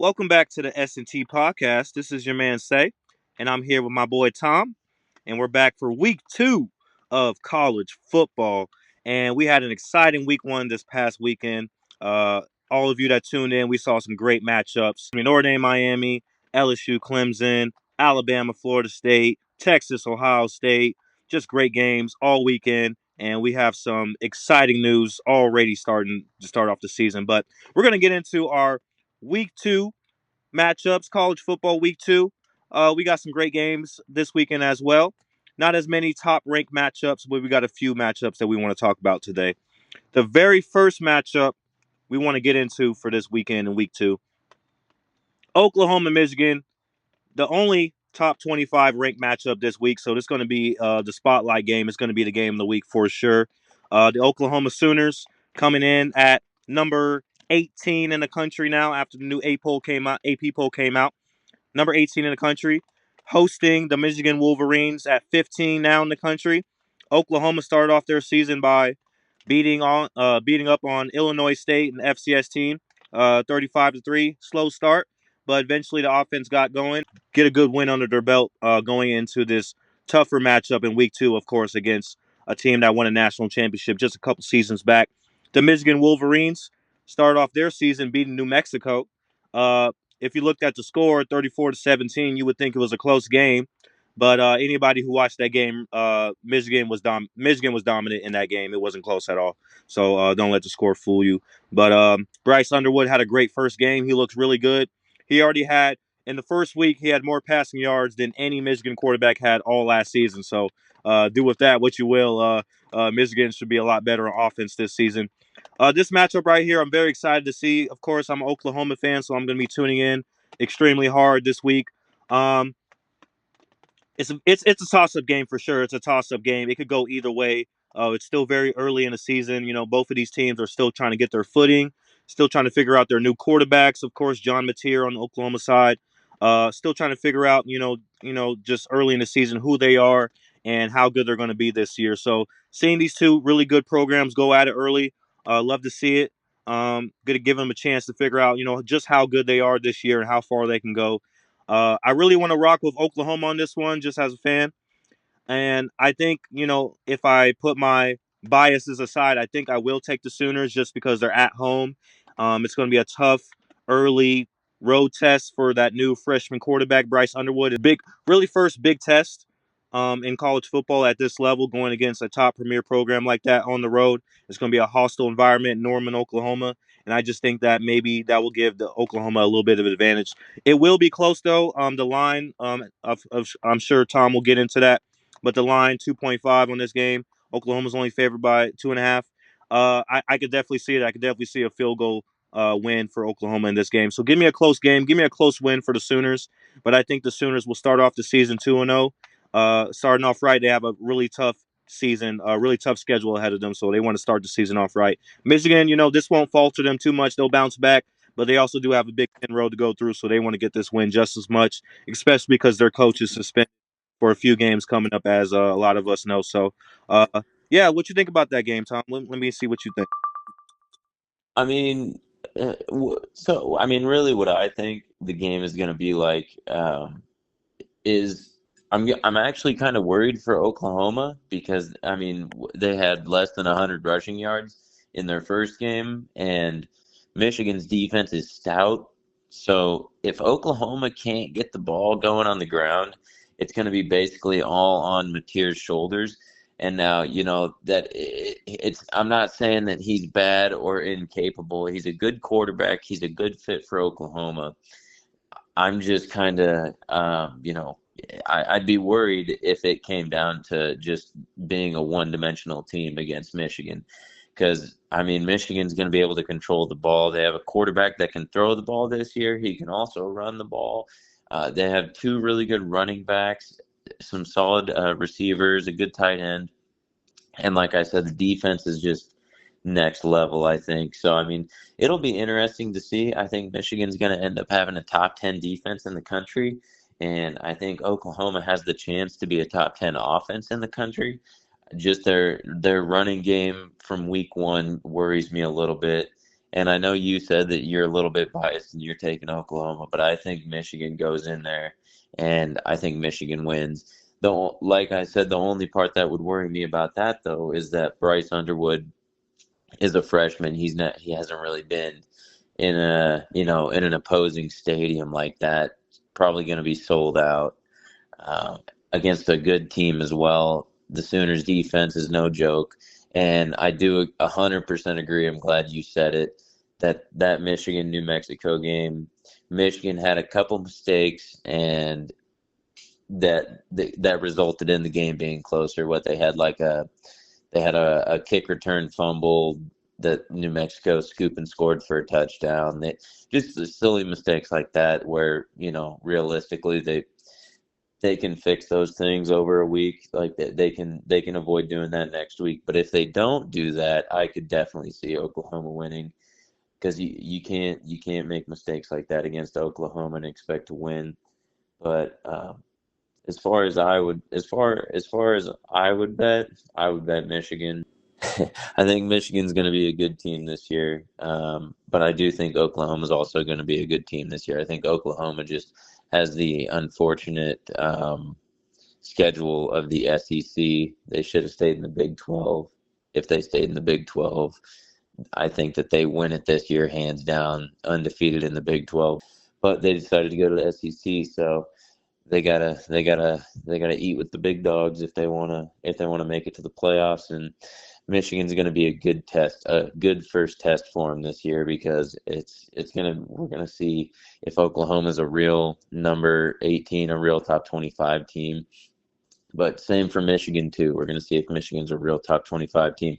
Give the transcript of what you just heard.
Welcome back to the S&T podcast. This is your man Say, and I'm here with my boy Tom, and we're back for week 2 of college football. And we had an exciting week 1 this past weekend. Uh, all of you that tuned in, we saw some great matchups. Notre Dame, Miami, LSU, Clemson, Alabama, Florida State, Texas, Ohio State. Just great games all weekend. And we have some exciting news already starting to start off the season. But we're going to get into our week 2 matchups, college football week 2. We got some great games this weekend as well. Not as many top ranked matchups, but we got a few matchups that we want to talk about today. The very first matchup we want to get into for this weekend in week 2, Oklahoma, Michigan, the only top 25 ranked matchup this week. So this is going to be the spotlight game. It's going to be the game of the week for sure. The Oklahoma Sooners coming in at number 18 in the country now after the new AP poll came out. Number 18 in the country, hosting the Michigan Wolverines at 15 now in the country. Oklahoma started off their season by beating up on Illinois State, an FCS team, 35-3. Slow start, but eventually the offense got going. Get a good win under their belt going into this tougher matchup in week 2, of course, against a team that won a national championship just a couple seasons back. The Michigan Wolverines started off their season beating New Mexico. If you looked at the score, 34-17, you would think it was a close game. But anybody who watched that game, Michigan was dominant in that game. It wasn't close at all. So don't let the score fool you. But Bryce Underwood had a great first game. He looks really good. He already had in the first week he had more passing yards than any Michigan quarterback had all last season. So do with that what you will. Michigan should be a lot better on offense this season. This matchup right here, I'm very excited to see. Of course, I'm an Oklahoma fan, so I'm going to be tuning in extremely hard this week. Um, it's a toss up game for sure. It's a toss up game. It could go either way. It's still very early in the season. Both of these teams are still trying to get their footing, still trying to figure out their new quarterbacks. Of course, John Mateer on the Oklahoma side, still trying to figure out, just early in the season who they are and how good they're going to be this year. So seeing these two really good programs go at it early, love to see it. Going to give them a chance to figure out, just how good they are this year and how far they can go. I really want to rock with Oklahoma on this one, just as a fan. And I think, if I put my biases aside, I think I will take the Sooners just because they're at home. It's going to be a tough early road test for that new freshman quarterback, Bryce Underwood. Really first big test in college football at this level, going against a top premier program like that on the road. It's going to be a hostile environment in Norman, Oklahoma. And I just think that maybe that will give the Oklahoma a little bit of advantage. It will be close, though. The line, I'm sure Tom will get into that. But the line 2.5 on this game. Oklahoma's only favored by 2.5. I could definitely see it. I could definitely see a field goal win for Oklahoma in this game. So give me a close game. Give me a close win for the Sooners. But I think the Sooners will start off the season 2-0. Starting off right, they have a really tough season, a really tough schedule ahead of them. So they want to start the season off right. Michigan, this won't falter them too much. They'll bounce back. But they also do have a Big Ten road to go through, so they want to get this win just as much, especially because their coach is suspended for a few games coming up, as a lot of us know. So, uh, yeah, what you think about that game, Tom? Let me see what you think. I mean, really, what I think the game is going to be like is I'm actually kind of worried for Oklahoma because they had less than 100 rushing yards in their first game, and Michigan's defense is stout. So if Oklahoma can't get the ball going on the ground, it's going to be basically all on Mateer's shoulders. And now, it's I'm not saying that he's bad or incapable. He's a good quarterback. He's a good fit for Oklahoma. I'm just kind of, I'd be worried if it came down to just being a one-dimensional team against Michigan. Because, Michigan's going to be able to control the ball. They have a quarterback that can throw the ball this year. He can also run the ball. They have two really good running backs, some solid receivers, a good tight end. And like I said, the defense is just next level, I think. So, it'll be interesting to see. I think Michigan's going to end up having a top 10 defense in the country. And I think Oklahoma has the chance to be a top 10 offense in the country. Just their running game from week 1 worries me a little bit. And I know you said that you're a little bit biased and you're taking Oklahoma, but I think Michigan goes in there, and I think Michigan wins. Like I said, the only part that would worry me about that though is that Bryce Underwood is a freshman. He hasn't really been in in an opposing stadium like that. Probably going to be sold out uh, against a good team as well. The Sooners defense is no joke, and I do 100% agree. I'm glad you said it. That Michigan New Mexico game, Michigan had a couple mistakes, and that resulted in the game being closer. What they had a kick return fumble that New Mexico scoop and scored for a touchdown. Just the silly mistakes like that, where realistically they can fix those things over a week. Like they can avoid doing that next week. But if they don't do that, I could definitely see Oklahoma winning, because you can't make mistakes like that against Oklahoma and expect to win. But as far as I would bet Michigan. I think Michigan's going to be a good team this year, but I do think Oklahoma's also going to be a good team this year. I think Oklahoma just has the unfortunate schedule of the SEC. They should have stayed in the Big 12. If they stayed in the Big 12, I think that they win it this year, hands down, undefeated in the Big 12. But they decided to go to the SEC, so they gotta eat with the big dogs if they wanna make it to the playoffs. And Michigan's gonna be a good first test for them this year, because we're gonna see if Oklahoma's a real number 18, a real top 25 team. But same for Michigan too. We're gonna see if Michigan's a real top 25 team.